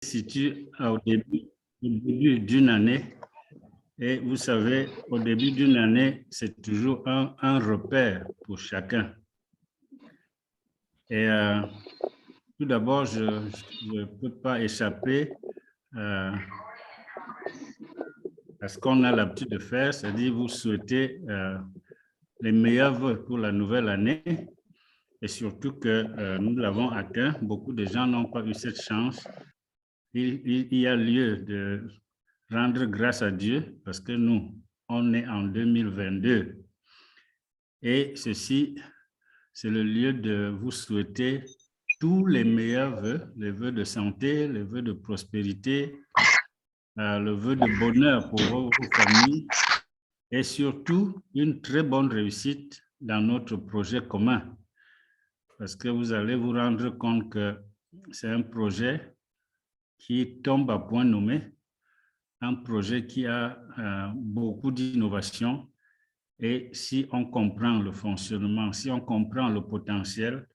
situe au début d'une année. Et vous savez, au début d'une année, c'est toujours un repère pour chacun. Et tout d'abord, je ne peux pas échapper à ce qu'on a l'habitude de faire, c'est-à-dire vous souhaiter les meilleurs vœux pour la nouvelle année et surtout que nous l'avons atteint. Beaucoup de gens n'ont pas eu cette chance. Il y a lieu de rendre grâce à Dieu parce que nous, on est en 2022. Et ceci, c'est le lieu de vous souhaiter tous les meilleurs vœux, les vœux de santé, les vœux de prospérité, le vœu de bonheur pour vos familles et surtout une très bonne réussite dans notre projet commun. Parce que vous allez vous rendre compte que c'est un projet qui tombe à point nommé, un projet qui a beaucoup d'innovation. Et si on comprend le fonctionnement, si on comprend le potentiel,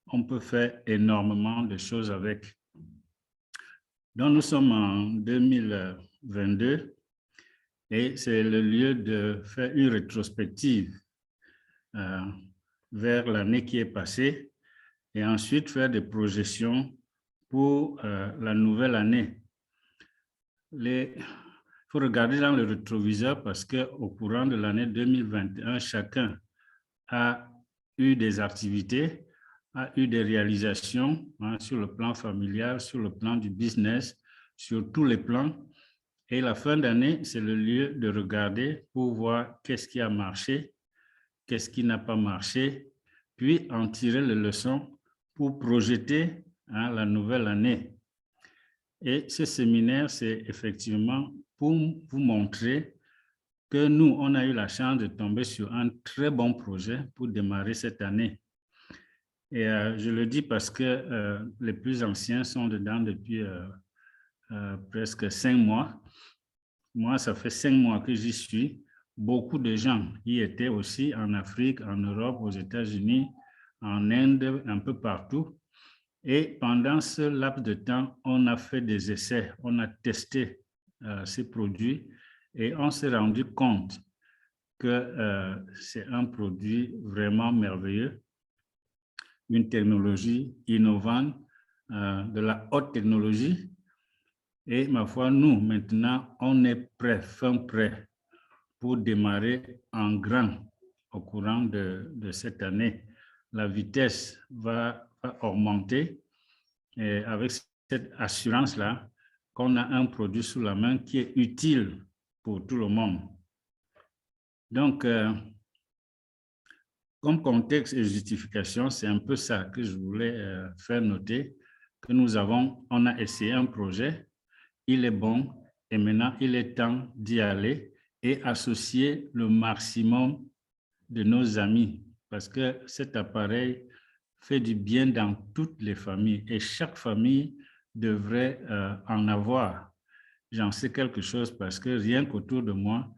on peut faire énormément de choses avec. Donc, nous sommes en 2022 et c'est le lieu de faire une rétrospective vers l'année qui est passée et ensuite faire des projections pour la nouvelle année. Il faut regarder dans le rétroviseur parce qu'au courant de l'année 2021, chacun a eu des activités, a eu des réalisations sur le plan familial, sur le plan du business, sur tous les plans. Et la fin d'année, c'est le lieu de regarder pour voir qu'est-ce qui a marché, qu'est-ce qui n'a pas marché, puis en tirer les leçons pour projeter la nouvelle année. Et ce séminaire, c'est effectivement pour vous montrer que nous, on a eu la chance de tomber sur un très bon projet pour démarrer cette année. Et je le dis parce que les plus anciens sont dedans depuis presque 5 mois. Moi, ça fait 5 mois que j'y suis. Beaucoup de gens y étaient aussi en Afrique, en Europe, aux États-Unis, en Inde, un peu partout. Et pendant ce laps de temps, on a fait des essais, on a testé ces produits et on s'est rendu compte que c'est un produit vraiment merveilleux, une technologie innovante, de la haute technologie. Et ma foi, nous, maintenant, on est prêt, fin prêt pour démarrer en grand au courant de cette année. La vitesse va augmenter et avec cette assurance-là qu'on a un produit sous la main qui est utile pour tout le monde. Donc, comme contexte et justification, c'est un peu ça que je voulais faire noter, que on a essayé un projet, il est bon et maintenant il est temps d'y aller et associer le maximum de nos amis parce que cet appareil fait du bien dans toutes les familles et chaque famille devrait en avoir. J'en sais quelque chose parce que rien qu'autour de moi,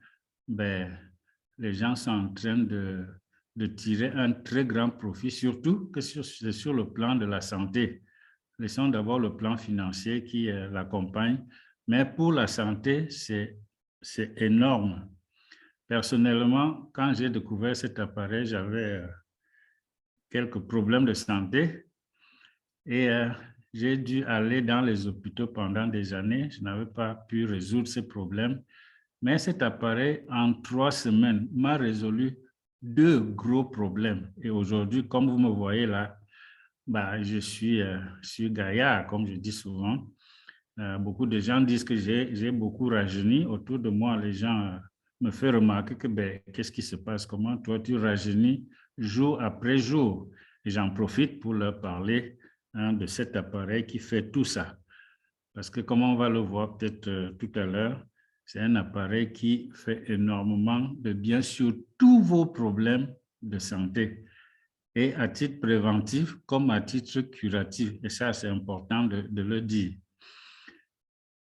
les gens sont en train de tirer un très grand profit, surtout que c'est sur le plan de la santé. Laissons d'abord le plan financier qui l'accompagne, mais pour la santé, c'est énorme. Personnellement, quand j'ai découvert cet appareil, j'avais quelques problèmes de santé et j'ai dû aller dans les hôpitaux pendant des années. Je n'avais pas pu résoudre ces problèmes. Mais cet appareil, en 3 semaines, m'a résolu 2 gros problèmes. Et aujourd'hui, comme vous me voyez là, je suis gaillard, comme je dis souvent. Beaucoup de gens disent que j'ai beaucoup rajeuni. Autour de moi, les gens me font remarquer que qu'est-ce qui se passe? Comment toi, tu rajeunis jour après jour? Et j'en profite pour leur parler de cet appareil qui fait tout ça. Parce que comme on va le voir peut-être tout à l'heure, c'est un appareil qui fait énormément de bien sur tous vos problèmes de santé et à titre préventif comme à titre curatif. Et ça, c'est important de le dire.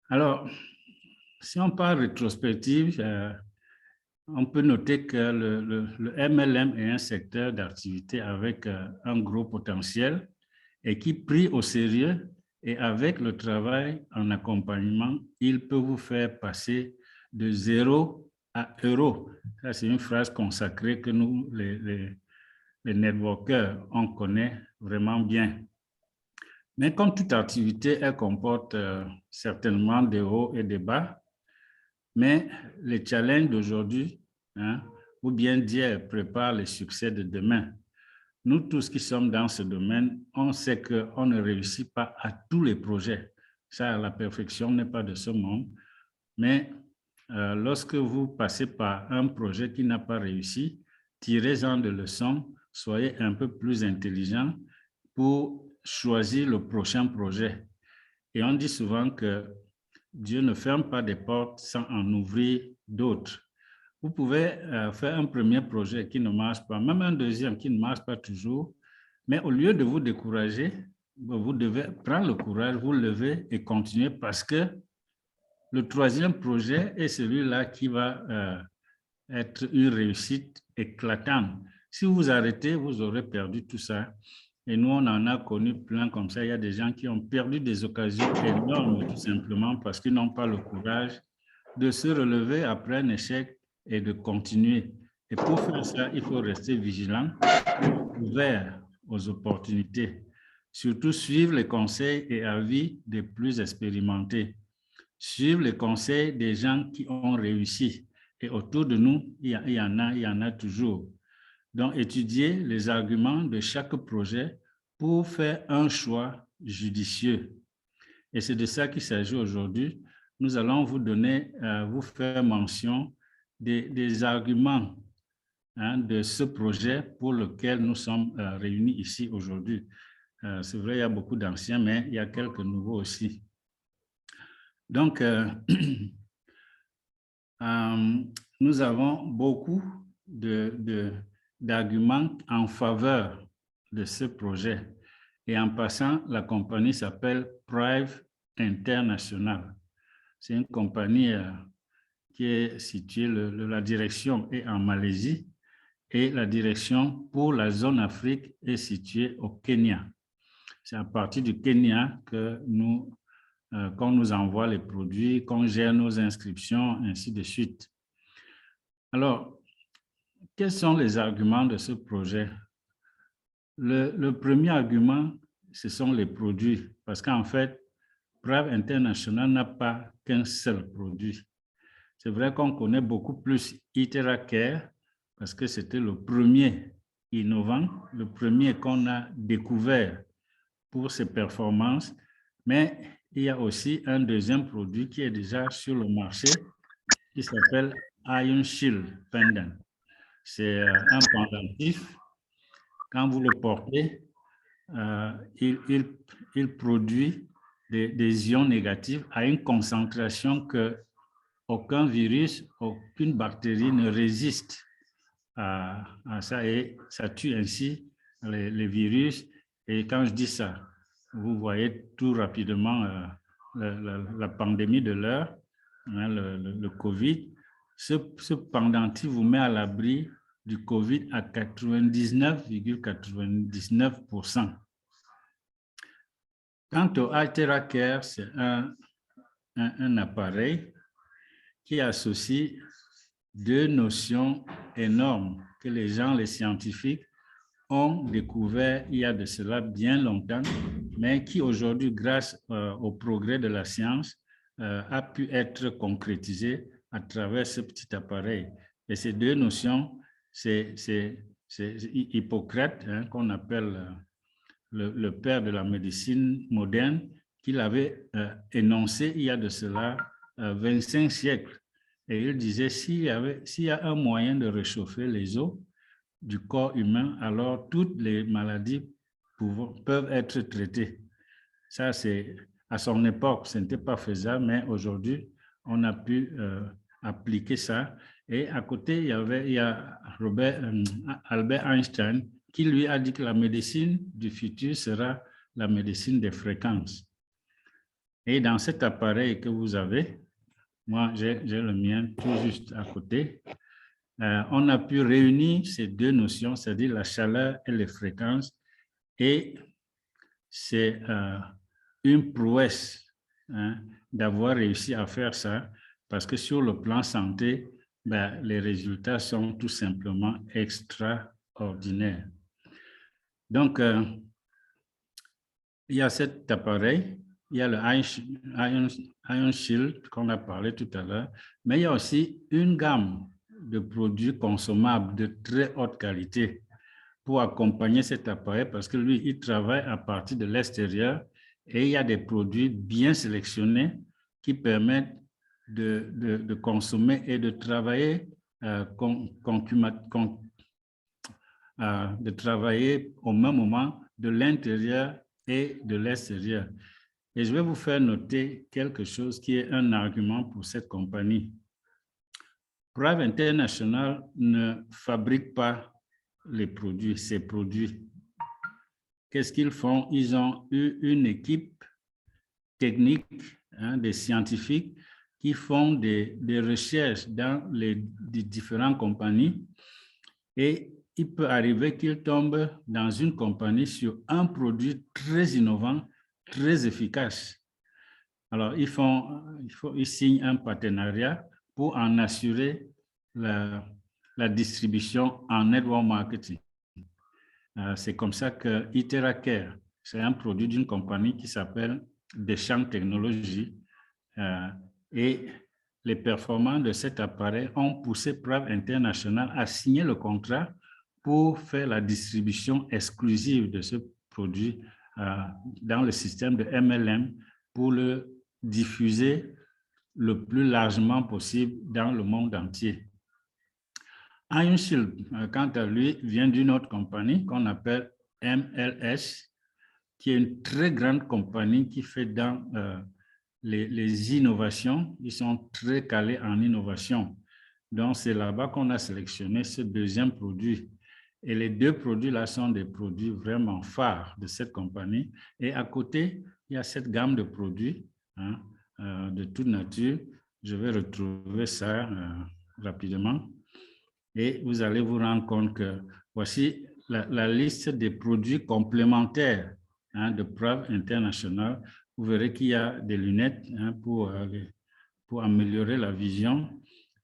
Alors, si on parle rétrospective, on peut noter que le MLM est un secteur d'activité avec un gros potentiel et qui, pris au sérieux, Et avec le travail en accompagnement, il peut vous faire passer de 0 à euro. Ça, c'est une phrase consacrée que nous, les networkers, on connaît vraiment bien. Mais comme toute activité, elle comporte certainement des hauts et des bas. Mais les challenges d'aujourd'hui, ou bien dire, prépare les succès de demain. Nous tous qui sommes dans ce domaine, on sait qu'on ne réussit pas à tous les projets. Ça, la perfection n'est pas de ce monde. Mais lorsque vous passez par un projet qui n'a pas réussi, tirez-en de leçons, soyez un peu plus intelligent pour choisir le prochain projet. Et on dit souvent que Dieu ne ferme pas des portes sans en ouvrir d'autres. Vous pouvez faire un premier projet qui ne marche pas, même un deuxième qui ne marche pas toujours, mais au lieu de vous décourager, vous devez prendre le courage, vous lever et continuer parce que le troisième projet est celui-là qui va être une réussite éclatante. Si vous arrêtez, vous aurez perdu tout ça. Et nous, on en a connu plein comme ça. Il y a des gens qui ont perdu des occasions énormes tout simplement parce qu'ils n'ont pas le courage de se relever après un échec et de continuer. Et pour faire ça, il faut rester vigilant, ouvert aux opportunités. Surtout suivre les conseils et avis des plus expérimentés. Suivre les conseils des gens qui ont réussi. Et autour de nous, il y en a toujours. Donc, étudier les arguments de chaque projet pour faire un choix judicieux. Et c'est de ça qu'il s'agit aujourd'hui. Nous allons vous donner, vous faire mention des arguments de ce projet pour lequel nous sommes réunis ici aujourd'hui. C'est vrai, il y a beaucoup d'anciens, mais il y a quelques nouveaux aussi. Donc, nous avons beaucoup d'arguments en faveur de ce projet. Et en passant, la compagnie s'appelle Prive International. C'est une compagnie qui est située, la direction est en Malaisie et la direction pour la zone Afrique est située au Kenya. C'est à partir du Kenya que qu'on nous envoie les produits, qu'on gère nos inscriptions, ainsi de suite. Alors, quels sont les arguments de ce projet? Le premier argument, ce sont les produits, parce qu'en fait, Prive International n'a pas qu'un seul produit. C'est vrai qu'on connaît beaucoup plus IteraCare, parce que c'était le premier innovant, le premier qu'on a découvert pour ses performances, mais il y a aussi un deuxième produit qui est déjà sur le marché, qui s'appelle Iron Shield Pendant. C'est un pendentif. Quand vous le portez, il produit des ions négatifs à une concentration que aucun virus, aucune bactérie ne résiste à ça et ça tue ainsi les virus. Et quand je dis ça, vous voyez tout rapidement la pandémie de l'heure, le COVID. Ce pendentif vous met à l'abri du COVID à 99,99%. Quant au IteraCare, c'est un appareil qui associe deux notions énormes que les gens, les scientifiques, ont découvert il y a de cela bien longtemps, mais qui aujourd'hui, grâce au progrès de la science, a pu être concrétisé à travers ce petit appareil. Et ces deux notions, c'est Hippocrate, qu'on appelle le père de la médecine moderne, qu'il avait énoncé il y a de cela 25 siècles. Et il disait, s'il y a un moyen de réchauffer les os du corps humain, alors toutes les maladies peuvent être traitées. Ça, c'est à son époque, ce n'était pas faisable, mais aujourd'hui, on a pu appliquer ça. Et à côté, il y a Albert Einstein qui lui a dit que la médecine du futur sera la médecine des fréquences. Et dans cet appareil que vous avez, moi, j'ai le mien tout juste à côté. On a pu réunir ces deux notions, c'est-à-dire la chaleur et les fréquences, et c'est une prouesse, hein, d'avoir réussi à faire ça, parce que sur le plan santé, ben, les résultats sont tout simplement extraordinaires. Donc, il y a cet appareil, il y a le Ion Shield qu'on a parlé tout à l'heure, mais il y a aussi une gamme de produits consommables de très haute qualité pour accompagner cet appareil parce que lui, il travaille à partir de l'extérieur et il y a des produits bien sélectionnés qui permettent de consommer et de travailler, de travailler au même moment de l'intérieur et de l'extérieur. Et je vais vous faire noter quelque chose qui est un argument pour cette compagnie. Prav International ne fabrique pas les produits, ces produits. Qu'est-ce qu'ils font? Ils ont eu une équipe technique, hein, des scientifiques qui font des recherches dans les différentes compagnies et il peut arriver qu'ils tombent dans une compagnie sur un produit très innovant, très efficace. Alors, ils signent un partenariat pour en assurer la distribution en network marketing. C'est comme ça que IteraCare, c'est un produit d'une compagnie qui s'appelle Deschamps Technologies. Et les performances de cet appareil ont poussé Prav International à signer le contrat pour faire la distribution exclusive de ce produit dans le système de MLM pour le diffuser le plus largement possible dans le monde entier. Ion Shield, quant à lui, vient d'une autre compagnie qu'on appelle MLS, qui est une très grande compagnie qui fait dans les innovations. Ils sont très calés en innovation. Donc, c'est là-bas qu'on a sélectionné ce deuxième produit. Et les deux produits-là sont des produits vraiment phares de cette compagnie. Et à côté, il y a cette gamme de produits, hein, de toute nature. Je vais retrouver ça rapidement. Et vous allez vous rendre compte que voici la liste des produits complémentaires, hein, de Prav International. Vous verrez qu'il y a des lunettes, hein, pour améliorer la vision.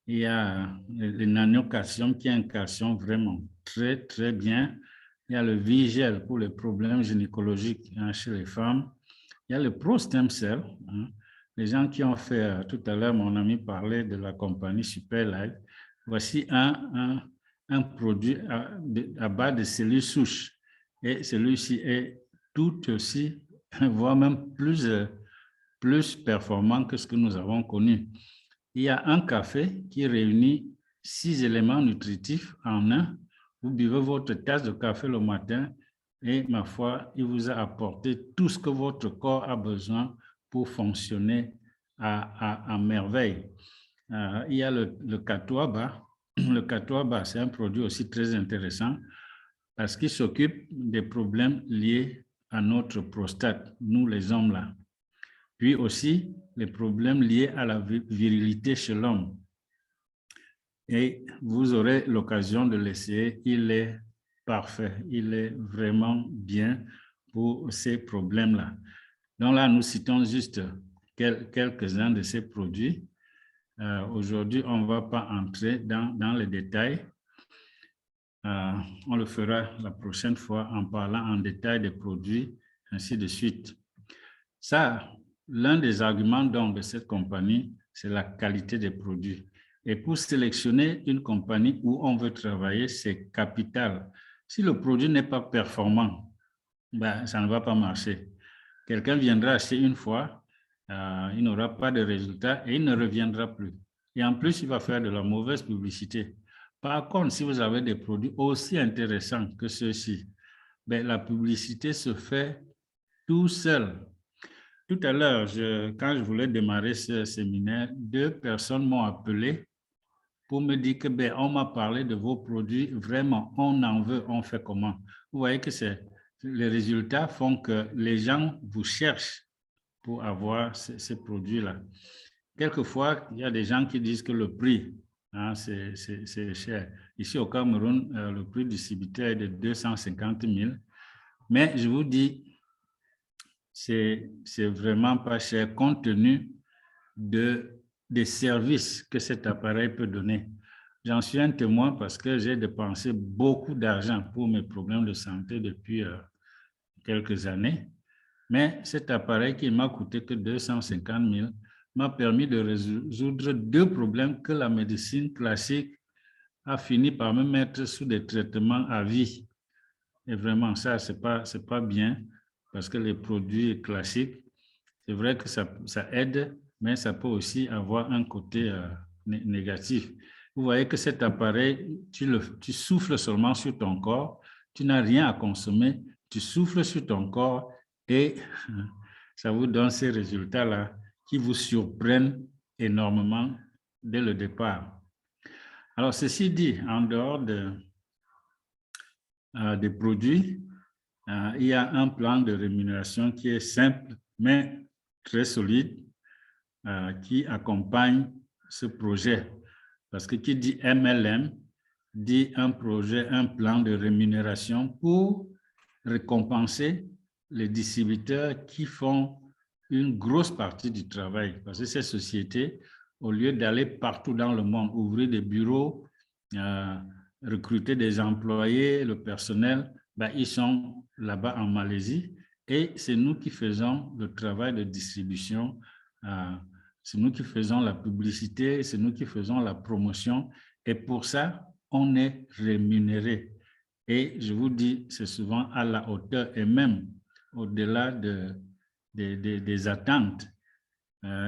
Il y a le nanocalcium qui est un calcium vraiment très, très bien. Il y a le Vigel pour les problèmes gynécologiques, hein, chez les femmes. Il y a le ProStem Cell. Hein. Les gens qui ont fait, tout à l'heure, mon ami parlait de la compagnie Superlife. Voici un produit à base de cellules souches. Et celui-ci est tout aussi, voire même plus performant que ce que nous avons connu. Il y a un café qui réunit 6 éléments nutritifs en un. Vous buvez votre tasse de café le matin et, ma foi, il vous a apporté tout ce que votre corps a besoin pour fonctionner à merveille. Il y a le Katoaba. Le Katoaba, c'est un produit aussi très intéressant parce qu'il s'occupe des problèmes liés à notre prostate, nous les hommes là. Puis aussi les problèmes liés à la virilité chez l'homme. Et vous aurez l'occasion de l'essayer. Il est parfait. Il est vraiment bien pour ces problèmes-là. Donc là, nous citons juste quelques-uns de ces produits. Aujourd'hui, on ne va pas entrer dans les détails. On le fera la prochaine fois en parlant en détail des produits, ainsi de suite. Ça, l'un des arguments donc de cette compagnie, c'est la qualité des produits. Et pour sélectionner une compagnie où on veut travailler, c'est capital. Si le produit n'est pas performant, ben, ça ne va pas marcher. Quelqu'un viendra acheter une fois, il n'aura pas de résultat et il ne reviendra plus. Et en plus, il va faire de la mauvaise publicité. Par contre, si vous avez des produits aussi intéressants que ceux-ci, ben, la publicité se fait tout seul. Tout à l'heure, quand je voulais démarrer ce séminaire, 2 personnes m'ont appelé pour me dire que ben, on m'a parlé de vos produits, vraiment, on en veut, on fait comment? Vous voyez que les résultats font que les gens vous cherchent pour avoir ces produits-là. Quelquefois, il y a des gens qui disent que le prix, hein, c'est cher. Ici au Cameroun, le prix distributeur est de 250 000. Mais je vous dis, c'est vraiment pas cher compte tenu des services que cet appareil peut donner. J'en suis un témoin parce que j'ai dépensé beaucoup d'argent pour mes problèmes de santé depuis quelques années. Mais cet appareil qui m'a coûté que 250 000 m'a permis de résoudre 2 problèmes que la médecine classique a fini par me mettre sous des traitements à vie. Et vraiment, ça, c'est pas bien parce que les produits classiques, c'est vrai que ça aide, mais ça peut aussi avoir un côté négatif. Vous voyez que cet appareil, tu souffles seulement sur ton corps, tu n'as rien à consommer, tu souffles sur ton corps et ça vous donne ces résultats-là qui vous surprennent énormément dès le départ. Alors, ceci dit, en dehors des produits, il y a un plan de rémunération qui est simple, mais très solide, qui accompagne ce projet. Parce que qui dit MLM, dit un projet, un plan de rémunération pour récompenser les distributeurs qui font une grosse partie du travail. Parce que ces sociétés, au lieu d'aller partout dans le monde, ouvrir des bureaux, recruter des employés, le personnel, ben, ils sont là-bas en Malaisie et c'est nous qui faisons le travail de distribution, c'est nous qui faisons la publicité, c'est nous qui faisons la promotion et pour ça, on est rémunéré. Et je vous dis, c'est souvent à la hauteur et même au-delà des attentes.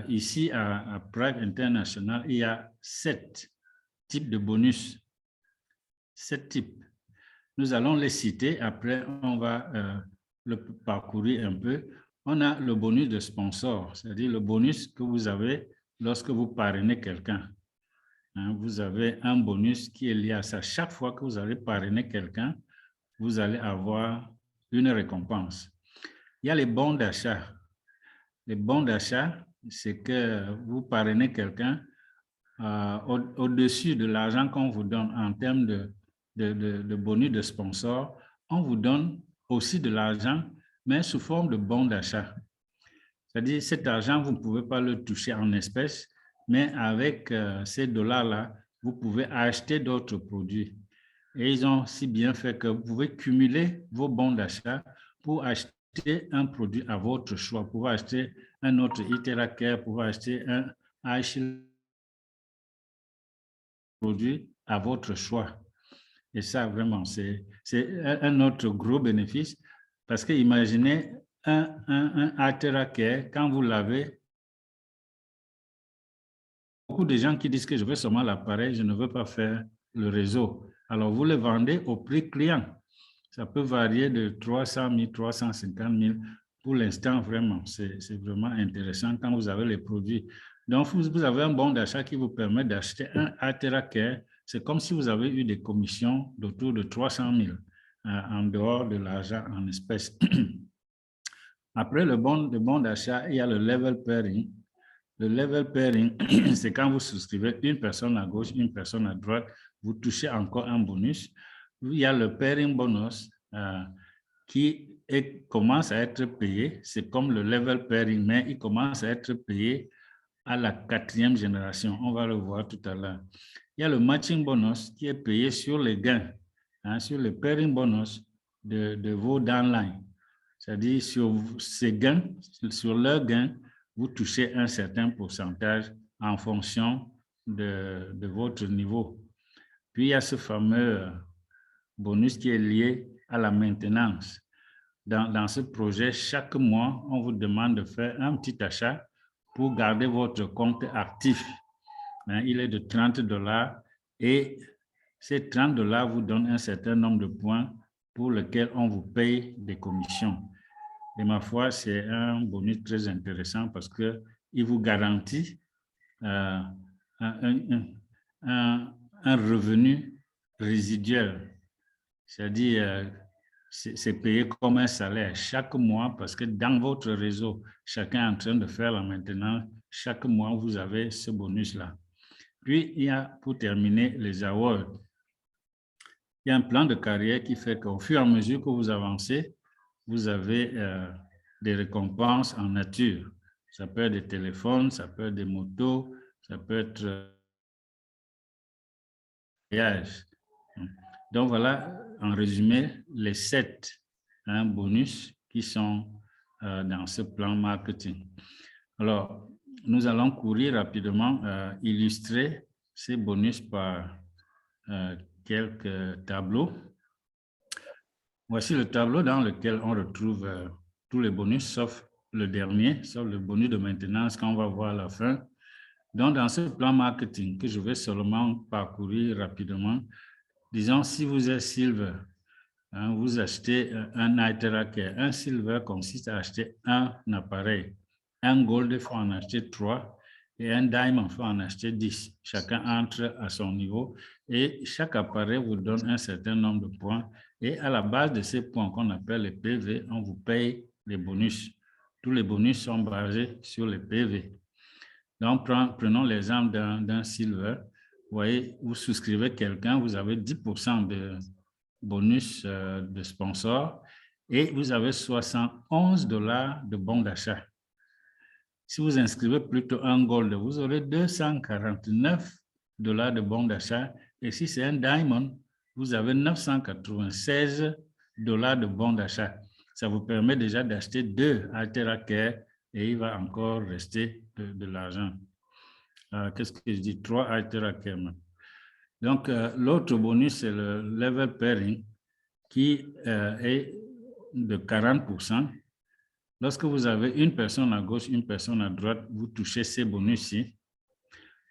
Ici, à Prague International, il y a 7 types de bonus. 7 types. Nous allons les citer, après on va le parcourir un peu. On a le bonus de sponsor, c'est-à-dire le bonus que vous avez lorsque vous parrainez quelqu'un. Vous avez un bonus qui est lié à ça. Chaque fois que vous allez parrainer quelqu'un, vous allez avoir une récompense. Il y a les bons d'achat. Les bons d'achat, c'est que vous parrainez quelqu'un au-dessus de l'argent qu'on vous donne en termes de bonus de sponsor, on vous donne aussi de l'argent, mais sous forme de bons d'achat. C'est-à-dire, cet argent, vous ne pouvez pas le toucher en espèces, mais avec ces dollars-là, vous pouvez acheter d'autres produits. Et ils ont si bien fait que vous pouvez cumuler vos bons d'achat pour acheter un produit à votre choix. Vous pouvez acheter un autre Iteracare, vous pouvez acheter un produit à votre choix. Et ça, vraiment, c'est un autre gros bénéfice parce que imaginez un Iteracare, quand vous l'avez, beaucoup de gens qui disent que je veux seulement l'appareil, je ne veux pas faire le réseau. Alors, vous le vendez au prix client. Ça peut varier de 300 000, 350 000. Pour l'instant, vraiment, c'est vraiment intéressant quand vous avez les produits. Donc, vous avez un bon d'achat qui vous permet d'acheter un Iteracare. C'est comme si vous avez eu des commissions d'autour de 300 000 en dehors de l'argent en espèces. Après le bon d'achat, il y a le level pairing. Le level pairing, c'est quand vous souscrivez une personne à gauche, une personne à droite, vous touchez encore un bonus. Il y a le pairing bonus qui commence à être payé. C'est comme le level pairing, mais il commence à être payé à la 4e génération. On va le voir tout à l'heure. Il y a le matching bonus qui est payé sur les gains, sur le pairing bonus de vos downlines. C'est-à-dire sur ces gains, sur leurs gains, vous touchez un certain pourcentage en fonction de votre niveau. Puis, il y a ce fameux bonus qui est lié à la maintenance. Dans ce projet, chaque mois, on vous demande de faire un petit achat pour garder votre compte actif. Il est de 30 $ et ces 30 $ vous donnent un certain nombre de points pour lesquels on vous paye des commissions. Et ma foi, c'est un bonus très intéressant parce qu'il vous garantit un revenu résiduel. C'est-à-dire, c'est payé comme un salaire chaque mois parce que dans votre réseau, chacun est en train de faire la maintenance. Chaque mois, vous avez ce bonus-là. Puis, il y a, pour terminer, les awards. Il y a un plan de carrière qui fait qu'au fur et à mesure que vous avancez, vous avez des récompenses en nature. Ça peut être des téléphones, ça peut être des motos, ça peut être voyages. Donc voilà, en résumé, les 7 bonus qui sont dans ce plan marketing. Alors, nous allons courir rapidement, illustrer ces bonus par quelques tableaux. Voici le tableau dans lequel on retrouve tous les bonus, sauf le dernier, sauf le bonus de maintenance qu'on va voir à la fin. Donc, dans ce plan marketing que je vais seulement parcourir rapidement, disons, si vous êtes Silver, vous achetez un iTeraCare. Un Silver consiste à acheter un appareil. Un Gold, il faut en acheter 3. Et un Diamond, il faut en acheter 10. Chacun entre à son niveau. Et chaque appareil vous donne un certain nombre de points. Et à la base de ces points qu'on appelle les PV, on vous paye les bonus. Tous les bonus sont basés sur les PV. Donc, prenons l'exemple d'un Silver. Vous voyez, vous souscrivez quelqu'un, vous avez 10% de bonus de sponsor et vous avez 71 $ de bons d'achat. Si vous inscrivez plutôt un Gold, vous aurez 249 $ de bons d'achat. Et si c'est un Diamond, vous avez 996 $ de bons d'achat. Ça vous permet déjà d'acheter 2 iTeraCare et il va encore rester de l'argent. Qu'est-ce que je dis? 3 iTeraCare. Donc, l'autre bonus, c'est le level pairing qui est de 40%. Lorsque vous avez une personne à gauche, une personne à droite, vous touchez ces bonus-ci.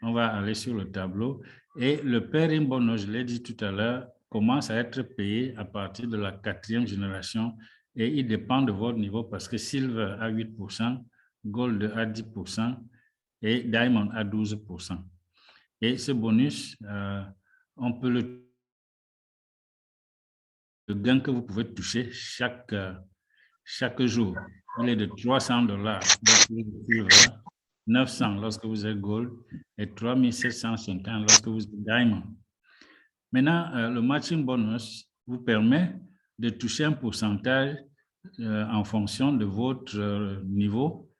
On va aller sur le tableau. Et le pairing bonus, je l'ai dit tout à l'heure, commence à être payé à partir de la 4e génération et il dépend de votre niveau parce que Silver a 8%, Gold a 10% et Diamond a 12%. Et ce bonus, on peut le gain que vous pouvez toucher chaque jour. Il est de 300 $, 900 lorsque vous êtes Gold et 3750 lorsque vous êtes Diamond. Maintenant, le matching bonus vous permet de toucher un pourcentage en fonction de votre niveau.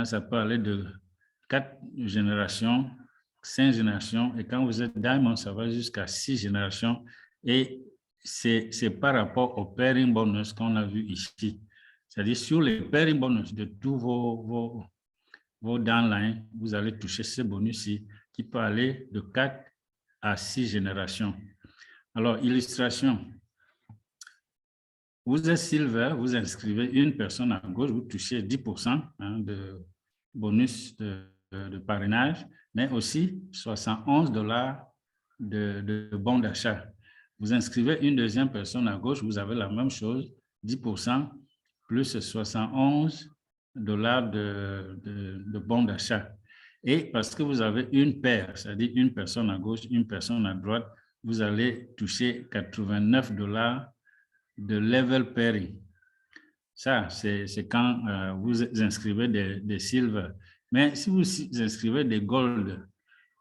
Ça peut aller de 4 générations, 5 générations, et quand vous êtes Diamond, ça va jusqu'à 6 générations. Et c'est par rapport au pairing bonus qu'on a vu ici. C'est-à-dire sur les pairing bonus de tous vos downlines, vous allez toucher ce bonus-ci qui peut aller de 4 à 6 générations. Alors, illustration. Vous êtes Silver, vous inscrivez une personne à gauche, vous touchez 10% de bonus de parrainage, mais aussi 71 $ de bons d'achat. Vous inscrivez une deuxième personne à gauche, vous avez la même chose, 10% plus 71 $ de bons d'achat. Et parce que vous avez une paire, c'est-à-dire une personne à gauche, une personne à droite, vous allez toucher 89 $ de level pairing. Ça, c'est quand vous inscrivez des silver. Mais si vous inscrivez des gold,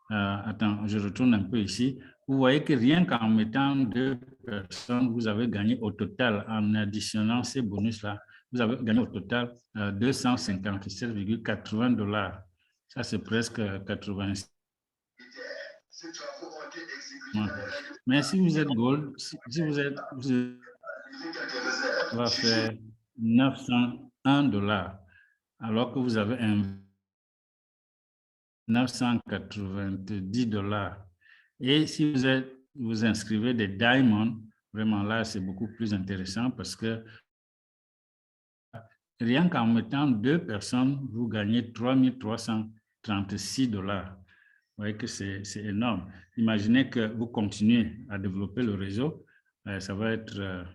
attends, je retourne un peu ici, vous voyez que rien qu'en mettant 2 personnes, vous avez gagné au total, en additionnant ces bonus-là, vous avez gagné au total 257,80 $. Ça, c'est presque 80. Mais si vous êtes gold, si vous êtes va faire 901 $, alors que vous avez un 990 $. Et si vous inscrivez des diamonds, vraiment là, c'est beaucoup plus intéressant parce que rien qu'en mettant 2 personnes, vous gagnez 3336 $. Vous voyez que c'est énorme. Imaginez que vous continuez à développer le réseau, ça va être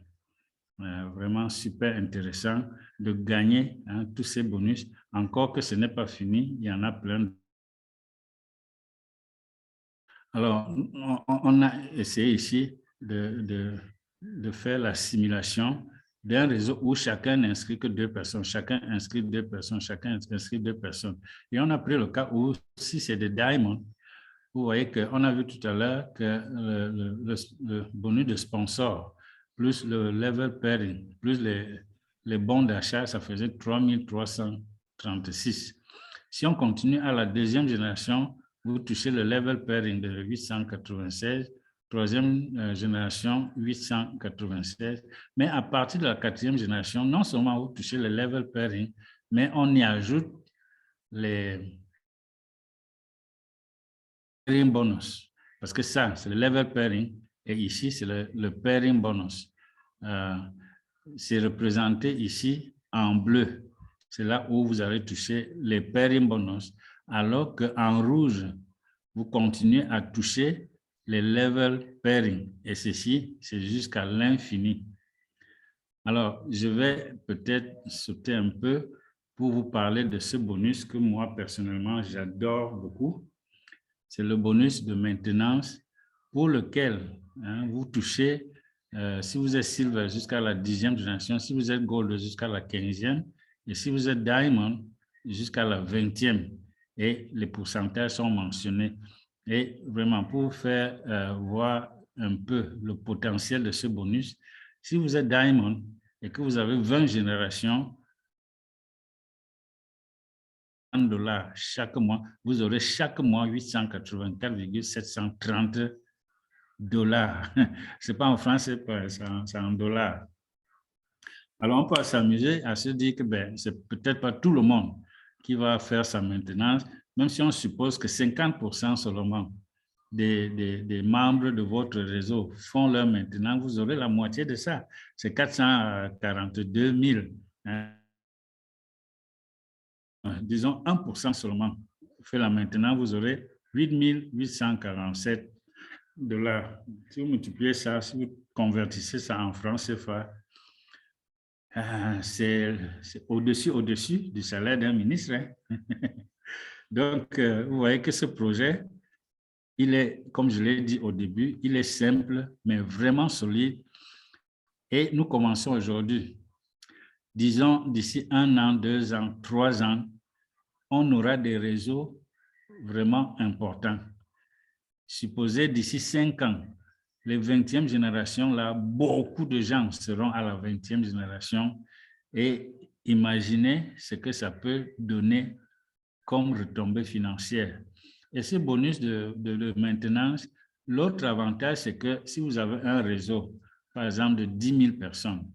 vraiment super intéressant de gagner tous ces bonus. Encore que ce n'est pas fini, il y en a plein. Alors, on a essayé ici de faire la simulation d'un réseau où chacun n'inscrit que 2 personnes, chacun inscrit 2 personnes, chacun inscrit 2 personnes. Et on a pris le cas où, si c'est des diamonds, vous voyez qu'on a vu tout à l'heure que le bonus de sponsor, plus le level pairing, plus les bons d'achat, ça faisait 3336. Si on continue à la deuxième génération, vous touchez le level pairing de 896, troisième génération 896. Mais à partir de la quatrième génération, non seulement vous touchez le level pairing, mais on y ajoute les pairing bonus. Parce que ça, c'est le level pairing. Et ici, c'est le pairing bonus. C'est représenté ici en bleu. C'est là où vous allez toucher les pairing bonus. Alors qu'en rouge, vous continuez à toucher les level pairing. Et ceci, c'est jusqu'à l'infini. Alors, je vais peut-être sauter un peu pour vous parler de ce bonus que moi, personnellement, j'adore beaucoup. C'est le bonus de maintenance pour lequel vous touchez, si vous êtes Silver jusqu'à la 10e génération, si vous êtes Gold jusqu'à la 15e, et si vous êtes Diamond jusqu'à la 20e. Et les pourcentages sont mentionnés. Et vraiment, pour vous faire voir un peu le potentiel de ce bonus, si vous êtes Diamond et que vous avez 20 générations, $, chaque mois, vous aurez chaque mois 884,730 $. Ce n'est pas en francs, c'est en dollars. Alors, on peut s'amuser à se dire que c'est peut-être pas tout le monde qui va faire sa maintenance, même si on suppose que 50% seulement des membres de votre réseau font leur maintenance, vous aurez la moitié de ça. C'est 442 000. Disons 1% seulement fait la maintenance, vous aurez 8 847 $. Si vous multipliez ça, si vous convertissez ça en francs CFA, c'est au-dessus du salaire d'un ministre. Donc, vous voyez que ce projet, il est, comme je l'ai dit au début, il est simple, mais vraiment solide. Et nous commençons aujourd'hui. Disons, d'ici 1 an, 2 ans, 3 ans, on aura des réseaux vraiment importants. Supposez d'ici 5 ans, les 20e générations, là, beaucoup de gens seront à la 20e génération et imaginez ce que ça peut donner comme retombée financière. Et ce bonus de maintenance, l'autre avantage, c'est que si vous avez un réseau, par exemple, de 10 000 personnes,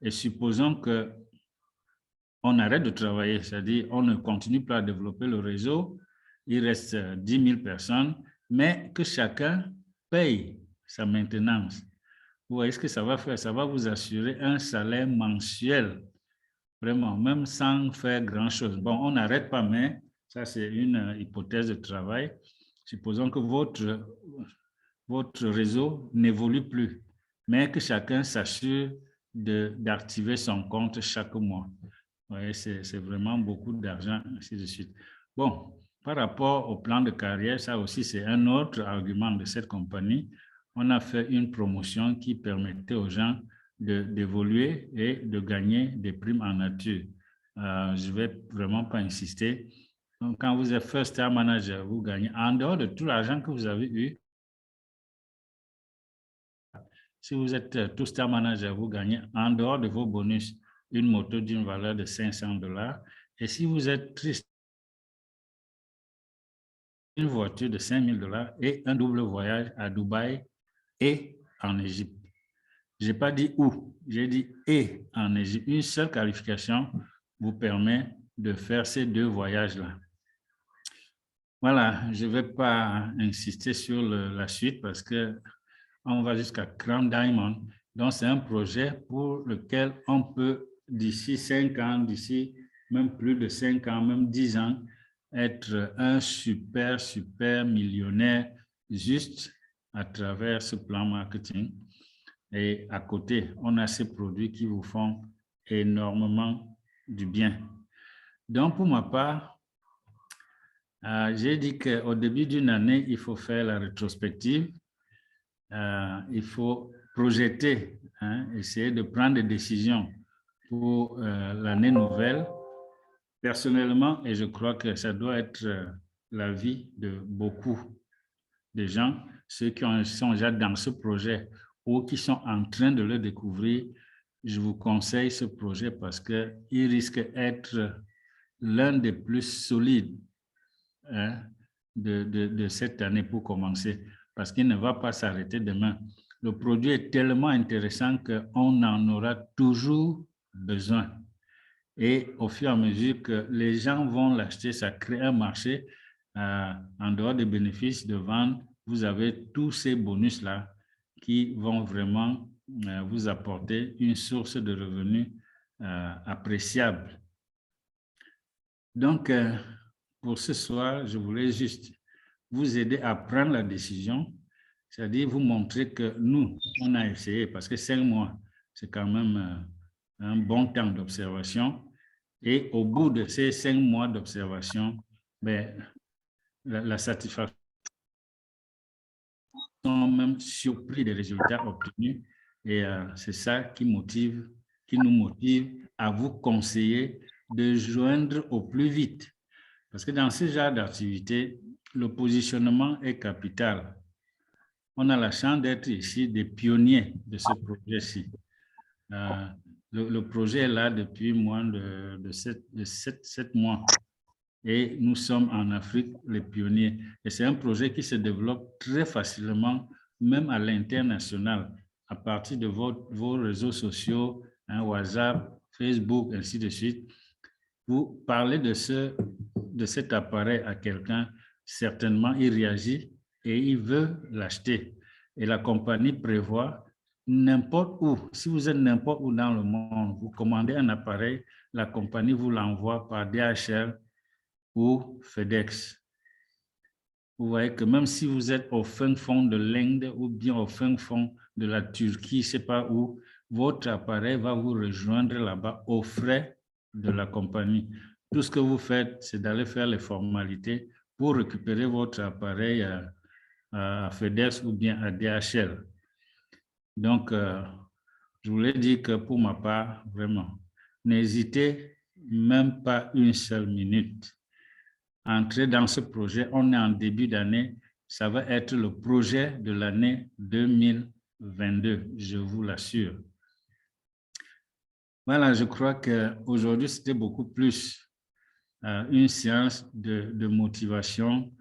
et supposons qu'on arrête de travailler, c'est-à-dire on ne continue pas à développer le réseau, il reste 10 000 personnes, mais que chacun paye sa maintenance. Vous voyez ce que ça va faire? Ça va vous assurer un salaire mensuel, vraiment, même sans faire grand-chose. Bon, on n'arrête pas, mais ça, c'est une hypothèse de travail. Supposons que votre réseau n'évolue plus, mais que chacun s'assure d'activer son compte chaque mois. Vous voyez, c'est vraiment beaucoup d'argent, ainsi de suite. Bon, par rapport au plan de carrière, ça aussi, c'est un autre argument de cette compagnie. On a fait une promotion qui permettait aux gens d'évoluer et de gagner des primes en nature. Je ne vais vraiment pas insister. Donc, quand vous êtes First Star Manager, vous gagnez en dehors de tout l'argent que vous avez eu. Si vous êtes Two Star Manager, vous gagnez en dehors de vos bonus une moto d'une valeur de 500 $. Et si vous êtes triste, une voiture de 5 000 $ et un double voyage à Dubaï et en Égypte. Je n'ai pas dit où, j'ai dit et en Égypte. Une seule qualification vous permet de faire ces 2 voyages-là. Voilà, je ne vais pas insister sur la suite parce qu'on va jusqu'à Crown Diamond. Donc, c'est un projet pour lequel on peut, d'ici 5 ans, d'ici même plus de 5 ans, même 10 ans, être un super millionnaire juste à travers ce plan marketing. Et à côté, on a ces produits qui vous font énormément du bien. Donc, pour ma part, j'ai dit qu'au début d'une année, il faut faire la rétrospective. Il faut projeter, essayer de prendre des décisions pour l'année nouvelle. Personnellement, et je crois que ça doit être l'avis de beaucoup de gens, ceux qui sont déjà dans ce projet ou qui sont en train de le découvrir, je vous conseille ce projet parce qu'il risque d'être l'un des plus solides, hein, de cette année pour commencer, parce qu'il ne va pas s'arrêter demain. Le produit est tellement intéressant qu'on en aura toujours besoin. Et au fur et à mesure que les gens vont l'acheter, ça crée un marché. En dehors des bénéfices de vente, vous avez tous ces bonus-là qui vont vraiment vous apporter une source de revenus appréciable. Donc, pour ce soir, je voulais juste vous aider à prendre la décision, c'est-à-dire vous montrer que nous, on a essayé, parce que 5 mois, c'est quand même un bon temps d'observation. Et au bout de ces 5 mois d'observation, ben, la satisfaction, même surpris des résultats obtenus. Et c'est ça qui nous motive à vous conseiller de joindre au plus vite. Parce que dans ce genre d'activité, le positionnement est capital. On a la chance d'être ici des pionniers de ce projet-ci. Le projet est là depuis moins de 7 mois. Et nous sommes en Afrique les pionniers. Et c'est un projet qui se développe très facilement, même à l'international, à partir de vos réseaux sociaux, hein, WhatsApp, Facebook, ainsi de suite. Vous parlez de cet appareil à quelqu'un, certainement il réagit et il veut l'acheter. Et la compagnie prévoit n'importe où, si vous êtes n'importe où dans le monde, vous commandez un appareil, la compagnie vous l'envoie par DHL ou FedEx. Vous voyez que même si vous êtes au fin fond de l'Inde ou bien au fin fond de la Turquie, je ne sais pas où, votre appareil va vous rejoindre là-bas aux frais de la compagnie. Tout ce que vous faites, c'est d'aller faire les formalités pour récupérer votre appareil à FedEx ou bien à DHL. Donc, je voulais dire que pour ma part, vraiment, n'hésitez même pas une seule minute. Entrer dans ce projet, on est en début d'année, ça va être le projet de l'année 2022, je vous l'assure. Voilà, je crois qu'aujourd'hui, c'était beaucoup plus une séance de motivation,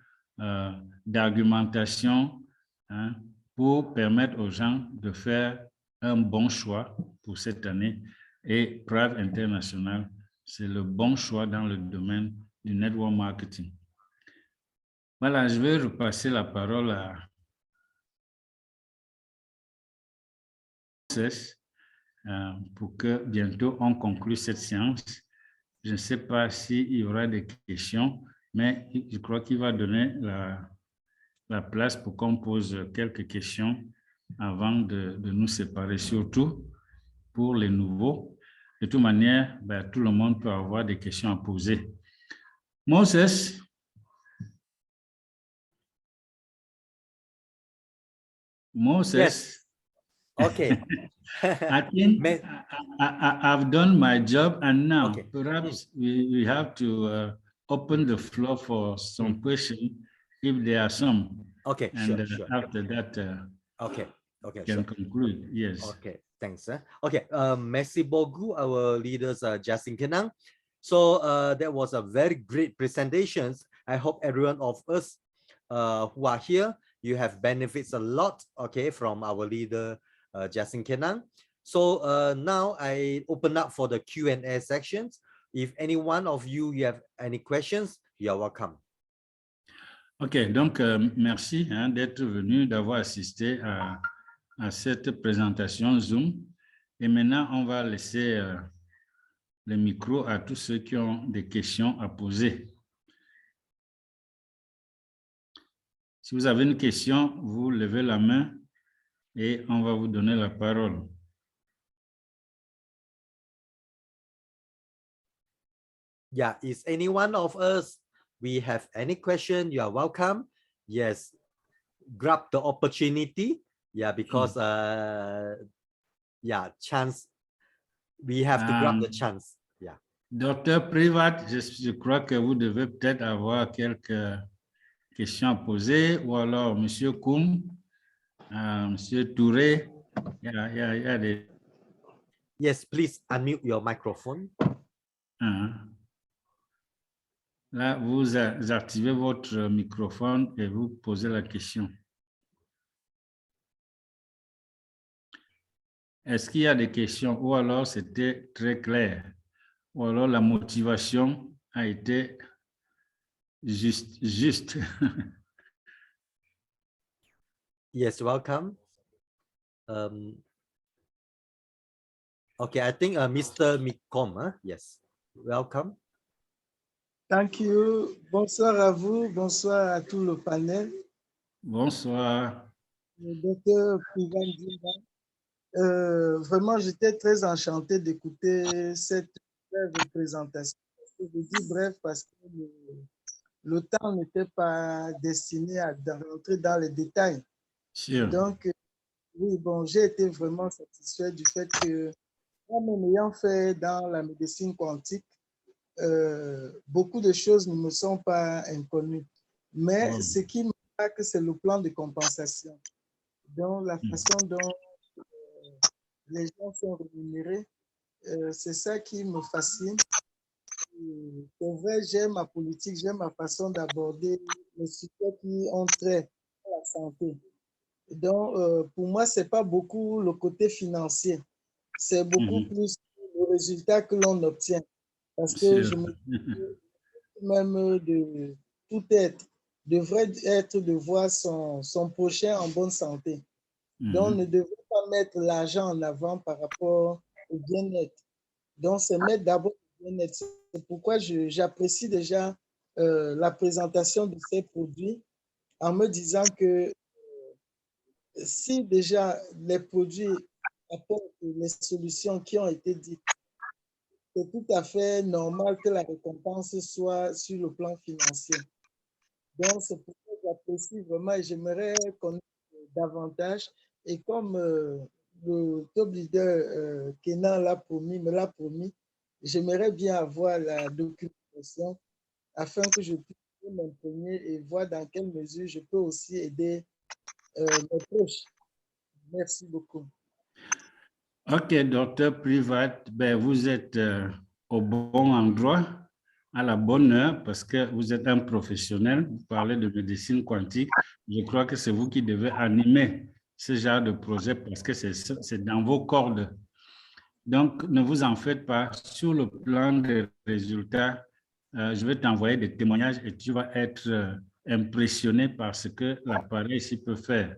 d'argumentation, hein, pour permettre aux gens de faire un bon choix pour cette année. Et Prave International, c'est le bon choix dans le domaine du network marketing. Voilà, je vais repasser la parole à Moses pour que bientôt on conclue cette séance. Je ne sais pas s'il y aura des questions, mais je crois qu'il va donner la place pour qu'on pose quelques questions avant de nous séparer, surtout pour les nouveaux. De toute manière, ben, tout le monde peut avoir des questions à poser. Moses? Moses? Yes. Okay. I think I've done my job, and now okay. Perhaps we have to open the floor for some questions, if there are some. Okay, and sure. After that, okay, can conclude. Yes. Okay, thanks. Okay, merci beaucoup, our leaders, Justin Kenang. So that was a very great presentation. I hope everyone of us who are here, you have benefits a lot, okay, from our leader, Justin Kenang. So now I open up for the Q&A sections. If any one of you have any questions, you are welcome. Ok, donc merci d'être venu, d'avoir assisté à cette présentation Zoom. Et maintenant, on va laisser le micro à tous ceux qui ont des questions à poser. Si vous avez une question, vous levez la main et on va vous donner la parole. Yeah, is any one of us, we have any question, you are welcome. Yes, grab the opportunity. Yeah, because yeah, chance, we have to grab the chance. Yeah. Docteur Privat, je crois que vous devez peut-être avoir quelques questions à poser, ou alors Monsieur Koum, Monsieur Touré, il y a des... Yes, please unmute your microphone. Là, vous activez votre microphone et vous posez la question. Est-ce qu'il y a des questions ou alors c'était très clair? Ou alors la motivation a été juste. Yes, welcome. Okay, I think Mr. Mikom, huh? Yes, welcome. Thank you. Bonsoir à vous, bonsoir à tout le panel. Bonsoir. Docteur Privan Dimba. Vraiment, j'étais très enchanté d'écouter cette brève présentation. Je dis bref parce que le temps n'était pas destiné à rentrer dans les détails. Sure. Donc, oui, bon, j'ai été vraiment satisfait du fait que, moi-même ayant fait dans la médecine quantique, beaucoup de choses ne me sont pas inconnues. Mais ce qui me marque, c'est le plan de compensation. Donc, la façon dont les gens sont rémunérés, c'est ça qui me fascine. C'est vrai, j'aime ma politique, j'aime ma façon d'aborder les sujets qui ont trait à la santé. Donc, pour moi, ce n'est pas beaucoup le côté financier. C'est beaucoup plus le résultat que l'on obtient. Parce que je me dis même de tout être devrait être de voir son prochain en bonne santé. Donc, on ne devrait pas mettre l'argent en avant par rapport au bien-être. Donc, c'est mettre d'abord le bien-être. C'est pourquoi j'apprécie déjà la présentation de ces produits en me disant que si déjà les produits apportent les solutions qui ont été dites, c'est tout à fait normal que la récompense soit sur le plan financier. Donc, c'est pourquoi j'apprécie vraiment et j'aimerais connaître davantage. Et comme le top leader Kenan me l'a promis, j'aimerais bien avoir la documentation afin que je puisse m'imprégner et voir dans quelle mesure je peux aussi aider mes proches. Merci beaucoup. Ok, docteur Privat, ben, vous êtes au bon endroit, à la bonne heure, parce que vous êtes un professionnel, vous parlez de médecine quantique. Je crois que c'est vous qui devez animer ce genre de projet parce que c'est dans vos cordes. Donc, ne vous en faites pas. Sur le plan des résultats, je vais t'envoyer des témoignages et tu vas être impressionné par ce que l'appareil ici peut faire.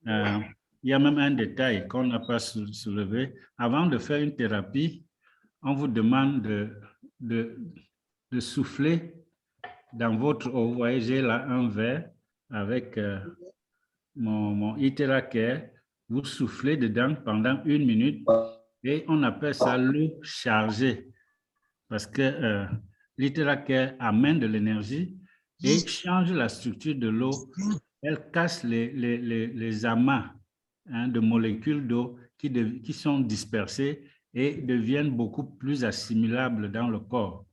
Il y a même un détail qu'on n'a pas soulevé. Avant de faire une thérapie, on vous demande de souffler dans votre eau. Vous voyez, j'ai là un verre avec mon Itera-Care. Vous soufflez dedans pendant 1 minute et on appelle ça l'eau chargée parce que l'Itera-Care amène de l'énergie et change la structure de l'eau. Elle casse les amas de molécules d'eau qui sont dispersées et deviennent beaucoup plus assimilables dans le corps.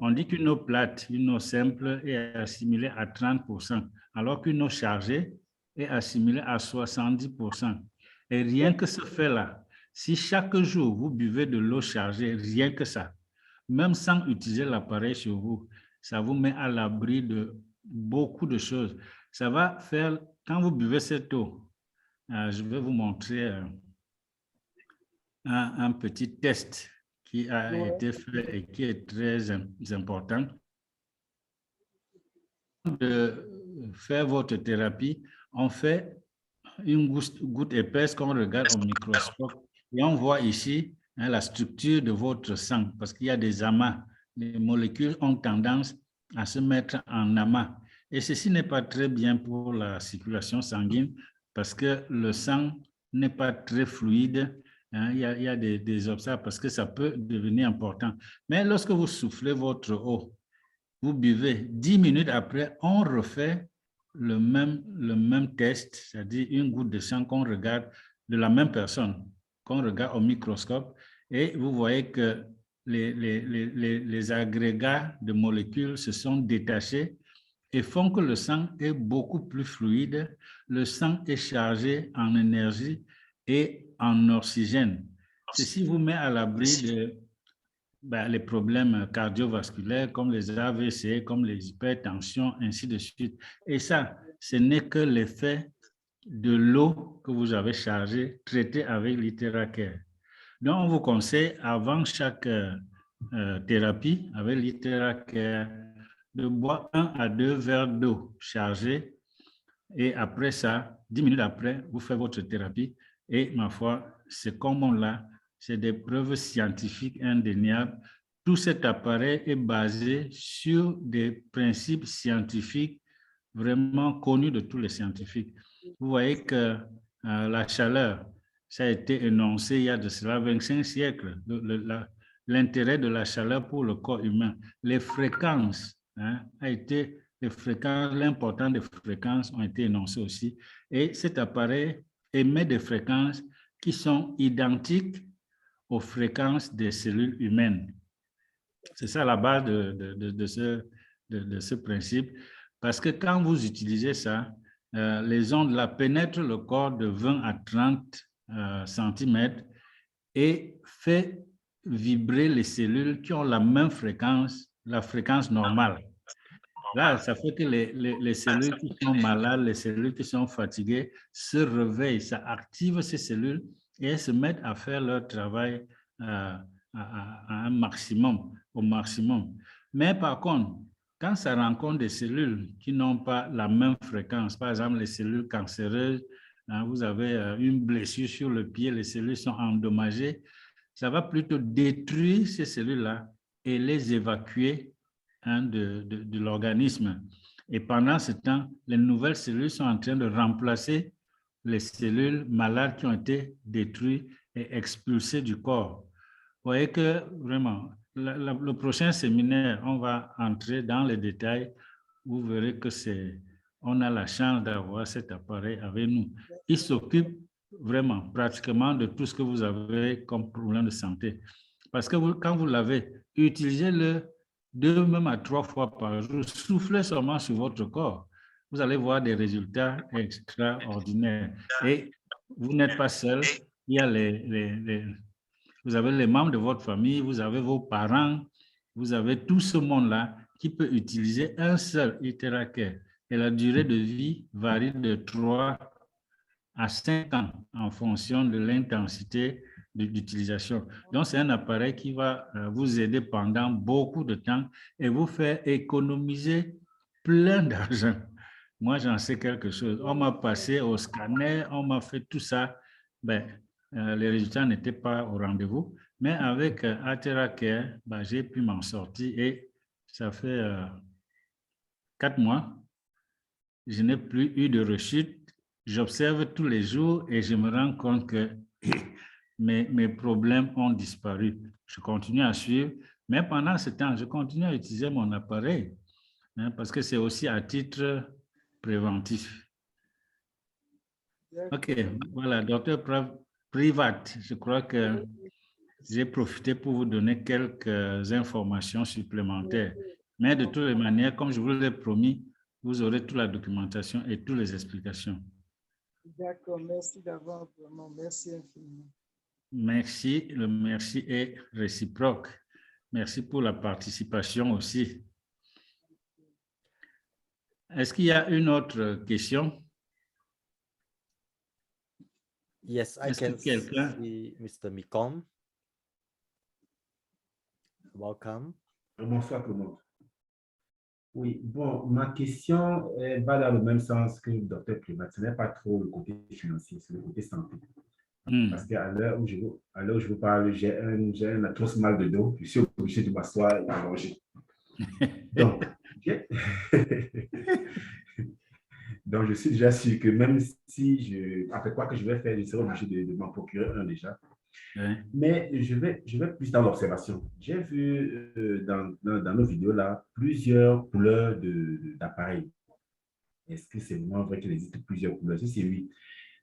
On dit qu'une eau plate, une eau simple est assimilée à 30%, alors qu'une eau chargée est assimilée à 70%. Et rien que ce fait-là, si chaque jour vous buvez de l'eau chargée, rien que ça, même sans utiliser l'appareil sur vous, ça vous met à l'abri de beaucoup de choses. Ça va faire, quand vous buvez cette eau, je vais vous montrer un petit test qui a été fait et qui est très important. De faire votre thérapie, on fait une goutte épaisse qu'on regarde au microscope et on voit ici la structure de votre sang parce qu'il y a des amas. Les molécules ont tendance à se mettre en amas et ceci n'est pas très bien pour la circulation sanguine parce que le sang n'est pas très fluide. Il y a des obstacles parce que ça peut devenir important. Mais lorsque vous soufflez votre eau, vous buvez, 10 minutes après, on refait le même test, c'est-à-dire une goutte de sang qu'on regarde de la même personne, qu'on regarde au microscope, et vous voyez que les agrégats de molécules se sont détachés et font que le sang est beaucoup plus fluide, le sang est chargé en énergie et en oxygène. ceci vous met à l'abri de les problèmes cardiovasculaires comme les AVC, comme les hypertensions, ainsi de suite. Et ça, ce n'est que l'effet de l'eau que vous avez chargée, traitée avec l'Iteracare. Donc, on vous conseille, avant chaque thérapie avec l'Iteracare, de boire 1 à 2 verres d'eau chargée. Et après ça, 10 minutes après, vous faites votre thérapie. Et ma foi, c'est comme on l'a, c'est des preuves scientifiques indéniables. Tout cet appareil est basé sur des principes scientifiques vraiment connus de tous les scientifiques. Vous voyez que la chaleur, ça a été énoncé il y a de cela 25 siècles, l'intérêt de la chaleur pour le corps humain. Les fréquences, l'importance des fréquences ont été énoncées aussi. Et cet appareil émet des fréquences qui sont identiques aux fréquences des cellules humaines. C'est ça la base de ce principe. Parce que quand vous utilisez ça, les ondes là pénètrent le corps de 20 à 30 cm et fait vibrer les cellules qui ont la même fréquence, la fréquence normale. Là, ça fait que les cellules qui sont malades, les cellules qui sont fatiguées se réveillent, ça active ces cellules et elles se mettent à faire leur travail à un maximum, au maximum. Mais par contre, quand ça rencontre des cellules qui n'ont pas la même fréquence, par exemple les cellules cancéreuses, vous avez une blessure sur le pied, les cellules sont endommagées, ça va plutôt détruire ces cellules-là et les évacuer de l'organisme. Et pendant ce temps, les nouvelles cellules sont en train de remplacer les cellules malades qui ont été détruites et expulsées du corps. Vous voyez que vraiment, le prochain séminaire, on va entrer dans les détails. Vous verrez que on a la chance d'avoir cet appareil avec nous. Il s'occupe vraiment pratiquement de tout ce que vous avez comme problème de santé. Parce que quand vous l'avez, utilisez-le 2 même à 3 fois par jour. Soufflez seulement sur votre corps. Vous allez voir des résultats extraordinaires. Et vous n'êtes pas seul. Il y a vous avez les membres de votre famille, vous avez vos parents, vous avez tout ce monde-là qui peut utiliser un seul Iteracare. Et la durée de vie varie de 3 à 5 ans en fonction de l'intensité d'utilisation. Donc, c'est un appareil qui va vous aider pendant beaucoup de temps et vous faire économiser plein d'argent. Moi, j'en sais quelque chose. On m'a passé au scanner, on m'a fait tout ça. Les résultats n'étaient pas au rendez-vous. Mais avec Iteracare, j'ai pu m'en sortir et ça fait 4 mois. Je n'ai plus eu de rechute. J'observe tous les jours et je me rends compte que mes problèmes ont disparu. Je continue à suivre, mais pendant ce temps, je continue à utiliser mon appareil parce que c'est aussi à titre préventif. OK, voilà, docteur Privat, je crois que j'ai profité pour vous donner quelques informations supplémentaires. Mais de toutes les manières, comme je vous l'ai promis, vous aurez toute la documentation et toutes les explications. D'accord, merci d'avoir vraiment, merci infiniment. Merci, le merci est réciproque. Merci pour la participation aussi. Est-ce qu'il y a une autre question? Yes, I can see Mr. Mikom. Welcome. Bonsoir tout le monde. Oui, bon, ma question va dans le même sens que le docteur Privat. Ce n'est pas trop le côté financier, c'est le côté santé. Parce qu'à l'heure où je vous parle, j'ai un atroce mal de dos. Je suis obligé de m'asseoir et de manger. Donc, donc, je suis déjà sûr que même si après quoi que je vais faire, je serai obligé de m'en procurer un déjà. Mais je vais plus dans l'observation. J'ai vu dans nos vidéos là plusieurs couleurs d'appareils. Est-ce que c'est vraiment vrai qu'il existe plusieurs couleurs? Si c'est oui.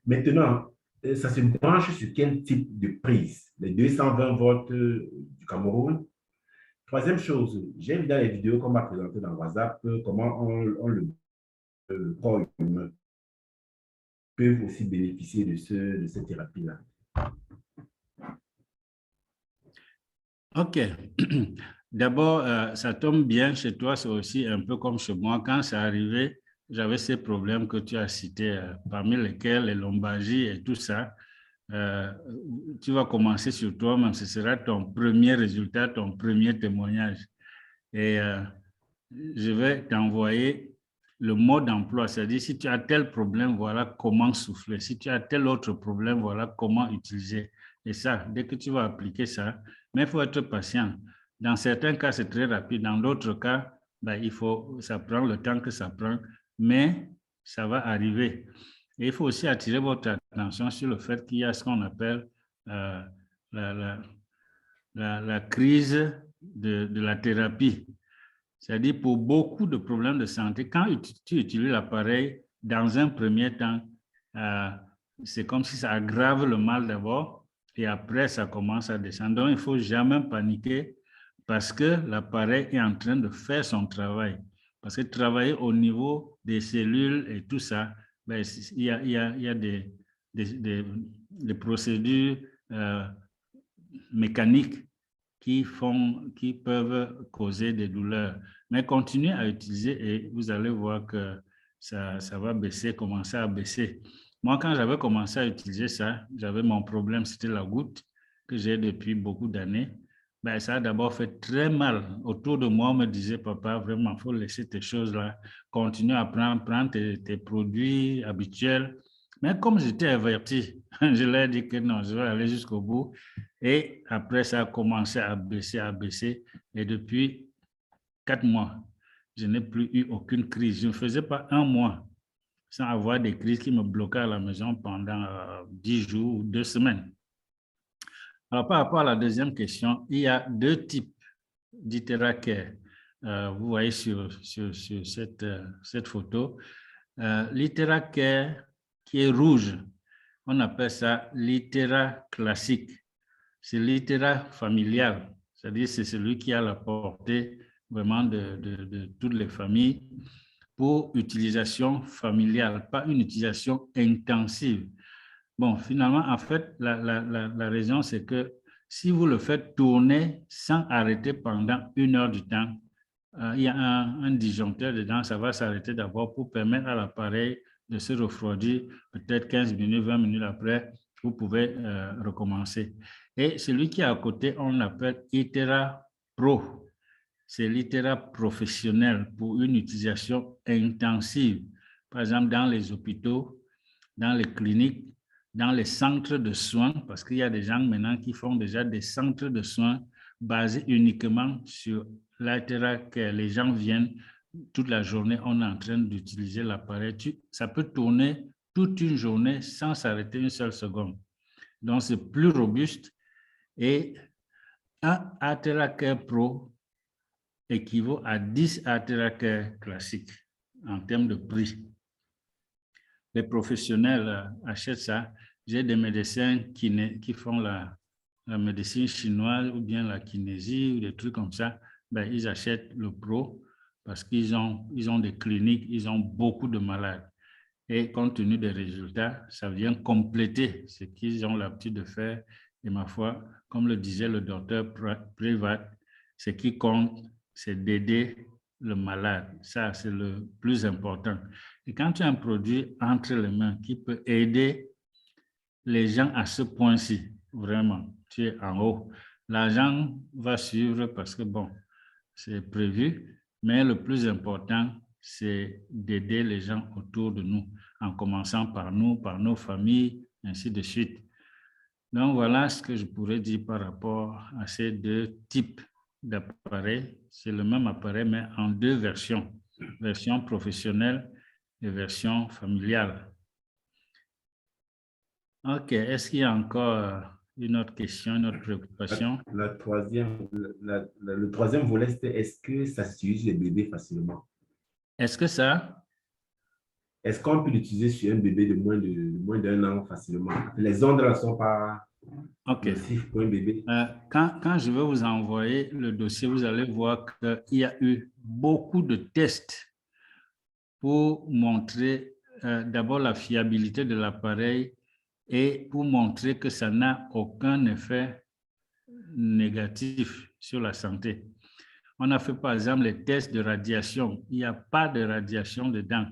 Maintenant, ça se branche sur quel type de prise? Les 220 volts du Cameroun. Troisième chose, j'ai vu dans les vidéos qu'on m'a présenté dans WhatsApp comment le corps humain peut aussi bénéficier de cette thérapie-là. OK. D'abord, ça tombe bien chez toi, c'est aussi un peu comme chez moi. Quand c'est arrivé, j'avais ces problèmes que tu as cités, parmi lesquels les lombalgies et tout ça. Tu vas commencer sur toi-même, ce sera ton premier résultat, ton premier témoignage. Et je vais t'envoyer le mode d'emploi, c'est-à-dire si tu as tel problème, voilà comment souffler. Si tu as tel autre problème, voilà comment utiliser. Et ça, dès que tu vas appliquer ça, mais il faut être patient. Dans certains cas, c'est très rapide. Dans d'autres cas, ben, ça prend le temps que ça prend, mais ça va arriver. Et il faut aussi attirer votre attention sur le fait qu'il y a ce qu'on appelle la, la crise de la thérapie. C'est-à-dire pour beaucoup de problèmes de santé, quand tu utilises l'appareil, dans un premier temps, c'est comme si ça aggrave le mal d'abord et après ça commence à descendre. Donc, il ne faut jamais paniquer parce que l'appareil est en train de faire son travail. Parce que travailler au niveau des cellules et tout ça, ben, il y a des procédures mécaniques qui peuvent causer des douleurs. Mais continuez à utiliser et vous allez voir que ça va baisser, commencer à baisser. Moi, quand j'avais commencé à utiliser ça, j'avais mon problème, c'était la goutte que j'ai depuis beaucoup d'années. Ben, ça a d'abord fait très mal. Autour de moi, on me disait, papa, vraiment, il faut laisser tes choses-là. Continue à prendre tes produits habituels. Mais comme j'étais averti, je leur ai dit que non, je vais aller jusqu'au bout. Et après, ça a commencé à baisser. Et depuis 4 mois, je n'ai plus eu aucune crise. Je ne faisais pas un mois sans avoir des crises qui me bloquaient à la maison pendant 10 jours ou 2 semaines. Alors, par rapport à la deuxième question, il y a 2 types d'IteraCare. Vous voyez sur cette photo. L'IteraCare qui est rouge, on appelle ça l'Itera classique. C'est l'IteraCare familial, c'est-à-dire c'est celui qui a la portée vraiment de toutes les familles pour utilisation familiale, pas une utilisation intensive. Bon, finalement, en fait, la raison, c'est que si vous le faites tourner sans arrêter pendant 1 heure du temps, il y a un disjoncteur dedans, ça va s'arrêter d'abord pour permettre à l'appareil de se refroidir, peut-être 15 minutes, 20 minutes après, vous pouvez recommencer. Et celui qui est à côté, on l'appelle Itera Pro. C'est l'Itera professionnel pour une utilisation intensive. Par exemple, dans les hôpitaux, dans les cliniques, dans les centres de soins, parce qu'il y a des gens maintenant qui font déjà des centres de soins basés uniquement sur l'IteraCare. Les gens viennent toute la journée, on est en train d'utiliser l'appareil. Ça peut tourner toute une journée sans s'arrêter une seule seconde. Donc, c'est plus robuste et un IteraCare Pro équivaut à 10 IteraCare classiques en termes de prix. Les professionnels achètent ça. J'ai des médecins qui font la médecine chinoise ou bien la kinésie ou des trucs comme ça. Ben, ils achètent le Pro parce qu'ils ont des cliniques, ils ont beaucoup de malades. Et compte tenu des résultats, ça vient compléter ce qu'ils ont l'habitude de faire. Et ma foi, comme le disait le docteur Privat, ce qui compte, c'est d'aider le malade. Ça, c'est le plus important. Et quand tu as un produit entre les mains qui peut aider les gens à ce point-ci, vraiment, tu es en haut. L'argent va suivre parce que, bon, c'est prévu, mais le plus important, c'est d'aider les gens autour de nous, en commençant par nous, par nos familles, ainsi de suite. Donc, voilà ce que je pourrais dire par rapport à ces 2 types d'appareils. C'est le même appareil, mais en 2 versions. Version professionnelle et version familiale. OK. Est-ce qu'il y a encore une autre question, une autre préoccupation? Le troisième volet, c'était est-ce que ça s'utilise les bébés facilement? Est-ce que ça? Est-ce qu'on peut l'utiliser sur un bébé de moins d'1 an facilement? Les ondes ne sont pas nocives pour un bébé. Quand je vais vous envoyer le dossier, vous allez voir qu'il y a eu beaucoup de tests pour montrer d'abord la fiabilité de l'appareil et pour montrer que ça n'a aucun effet négatif sur la santé. On a fait par exemple les tests de radiation. Il n'y a pas de radiation dedans.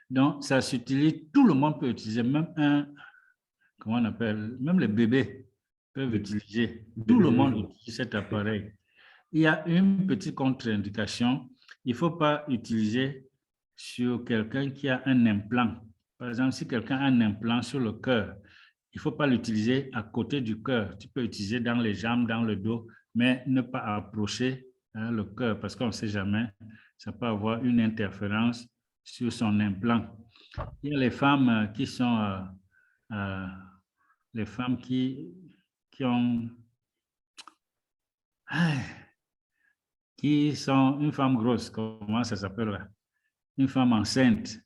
Donc, ça s'utilise, tout le monde peut utiliser, même comment on appelle, même les bébés peuvent utiliser. Tout le monde utilise cet appareil. Il y a une petite contre-indication. Il ne faut pas utiliser sur quelqu'un qui a un implant. Par exemple, si quelqu'un a un implant sur le cœur, il ne faut pas l'utiliser à côté du cœur. Tu peux l'utiliser dans les jambes, dans le dos, mais ne pas approcher le cœur parce qu'on ne sait jamais. Ça peut avoir une interférence sur son implant. Il y a les femmes qui sont les femmes qui ont qui sont une femme grosse, comment ça s'appelle là? Une femme enceinte.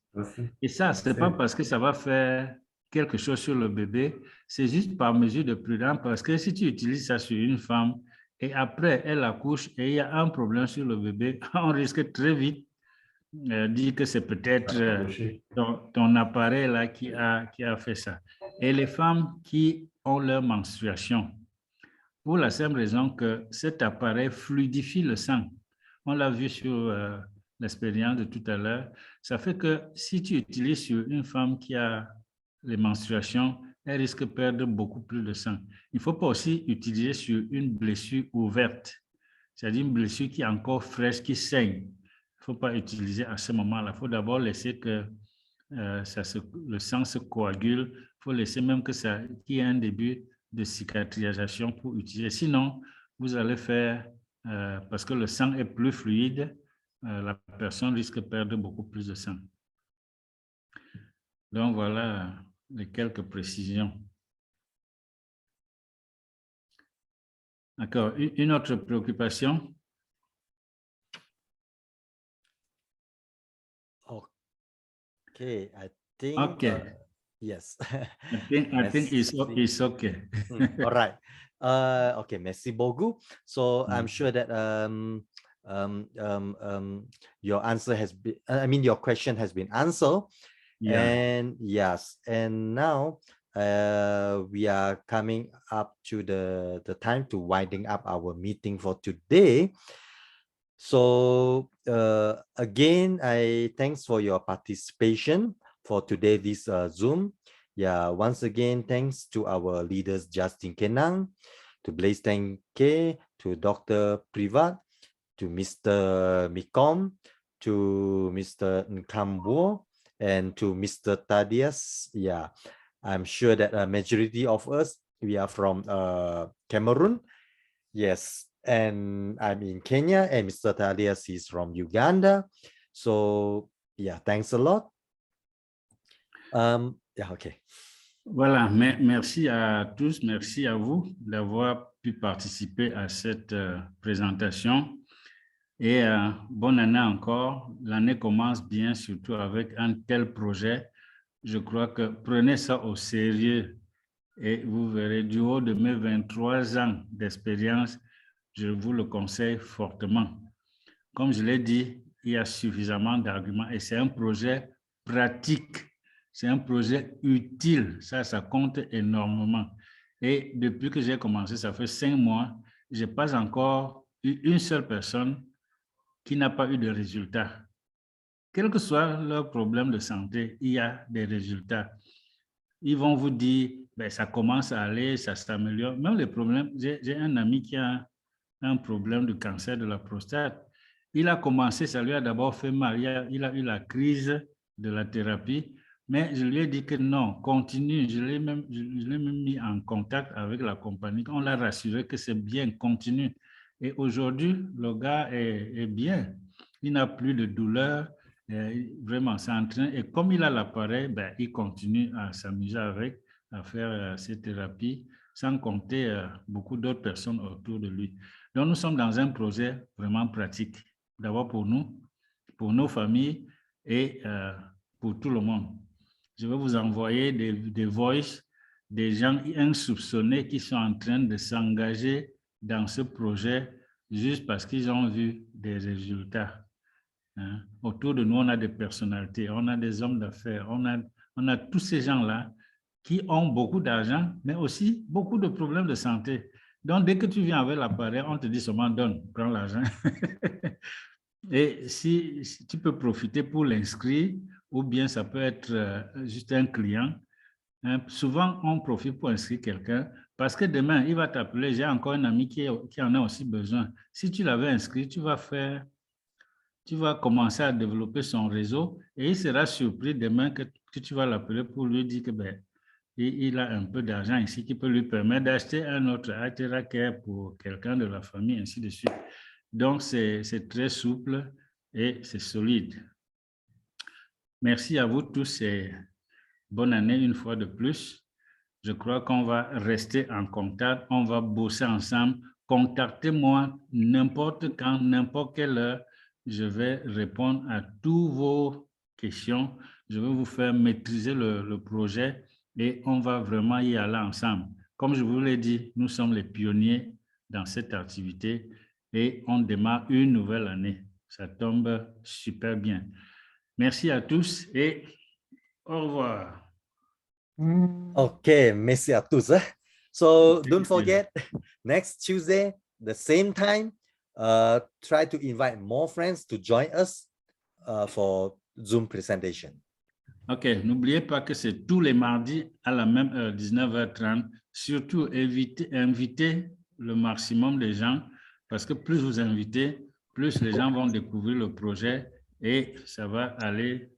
Et ça, ce n'est pas parce que ça va faire quelque chose sur le bébé, c'est juste par mesure de prudence, parce que si tu utilises ça sur une femme et après elle accouche et il y a un problème sur le bébé, on risque très vite de dire que c'est peut-être ton appareil là qui a fait ça. Et les femmes qui ont leur menstruation, pour la simple raison que cet appareil fluidifie le sang. On l'a vu sur l'expérience de tout à l'heure. Ça fait que si tu utilises sur une femme qui a les menstruations, elle risque de perdre beaucoup plus de sang. Il ne faut pas aussi utiliser sur une blessure ouverte, c'est-à-dire une blessure qui est encore fraîche, qui saigne. Il ne faut pas utiliser à ce moment-là. Il faut d'abord laisser que le sang se coagule. Il faut laisser même qu'il y ait un début de cicatrisation pour utiliser. Sinon, vous allez faire, parce que le sang est plus fluide, la personne risque de perdre beaucoup plus de sang. Donc, voilà les quelques précisions. D'accord. Une autre préoccupation? Okay, I think... Okay. Yes. I think it's okay. All right. Okay, merci beaucoup. So I'm sure that your answer has been, your question has been answered. Yeah. And yes, and now we are coming up to the time to winding up our meeting for today. So again, I thanks for your participation for today this Zoom. Yeah, once again, thanks to our leaders Justin Kenang, to Blaise Tenke, to Dr. Privat, to Mr. Mikom, to Mr. Nkambo, and to Mr. Thaddeus. Yeah, I'm sure that a majority of us, we are from Cameroon. Yes, and I'm in Kenya, and Mr. Thaddeus is from Uganda. So yeah, thanks a lot. Yeah, okay. Voilà, merci à tous, merci à vous d'avoir pu participer à cette présentation. Et bonne année encore. L'année commence bien, surtout avec un tel projet. Je crois que prenez ça au sérieux et vous verrez, du haut de mes 23 ans d'expérience, je vous le conseille fortement. Comme je l'ai dit, il y a suffisamment d'arguments et c'est un projet pratique. C'est un projet utile. Ça compte énormément. Et depuis que j'ai commencé, ça fait 5 mois, je n'ai pas encore eu une seule personne qui n'a pas eu de résultats. Quel que soit leur problème de santé, il y a des résultats. Ils vont vous dire, ben, ça commence à aller, ça s'améliore. Même les problèmes, j'ai un ami qui a un problème de cancer de la prostate. Il a commencé, ça lui a d'abord fait mal. Il a eu la crise de la thérapie, mais je lui ai dit que non, continue. Je l'ai même mis en contact avec la compagnie. On l'a rassuré que c'est bien, continue. Et aujourd'hui, le gars est bien. Il n'a plus de douleur. Vraiment, c'est en train. Et comme il a l'appareil, ben, il continue à s'amuser avec, à faire ses thérapies, sans compter beaucoup d'autres personnes autour de lui. Donc, nous sommes dans un projet vraiment pratique. D'abord pour nous, pour nos familles et pour tout le monde. Je vais vous envoyer des voices, des gens insoupçonnés qui sont en train de s'engager dans ce projet juste parce qu'ils ont vu des résultats. Hein? Autour de nous, on a des personnalités, on a des hommes d'affaires, on a tous ces gens-là qui ont beaucoup d'argent, mais aussi beaucoup de problèmes de santé. Donc, dès que tu viens avec l'appareil, on te dit seulement donne, prends l'argent. Et si tu peux profiter pour l'inscrire, ou bien ça peut être juste un client. Hein, souvent, on profite pour inscrire quelqu'un parce que demain, il va t'appeler. J'ai encore un ami qui en a aussi besoin. Si tu l'avais inscrit, tu vas commencer à développer son réseau et il sera surpris demain que tu vas l'appeler pour lui dire que il a un peu d'argent ici qui peut lui permettre d'acheter un autre Acare pour quelqu'un de la famille, ainsi de suite. Donc, c'est très souple et c'est solide. Merci à vous tous et bonne année une fois de plus. Je crois qu'on va rester en contact, on va bosser ensemble. Contactez-moi n'importe quand, n'importe quelle heure. Je vais répondre à toutes vos questions. Je vais vous faire maîtriser le projet et on va vraiment y aller ensemble. Comme je vous l'ai dit, nous sommes les pionniers dans cette activité et on démarre une nouvelle année. Ça tombe super bien. Merci à tous et au revoir. Okay, merci à tous. So don't forget, next Tuesday, the same time, try to invite more friends to join us for Zoom presentation. Ok, n'oubliez pas que c'est tous les mardis à la même heure, 19h30. Surtout, invitez le maximum de gens parce que plus vous invitez, plus les gens vont découvrir le projet et ça va aller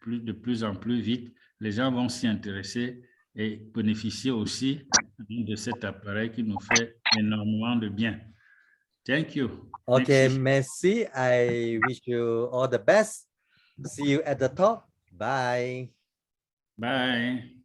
de plus en plus vite. Les gens vont s'y intéresser et bénéficier aussi de cet appareil qui nous fait énormément de bien. Thank you. Okay, merci. I wish you all the best. See you at the top. Bye. Bye.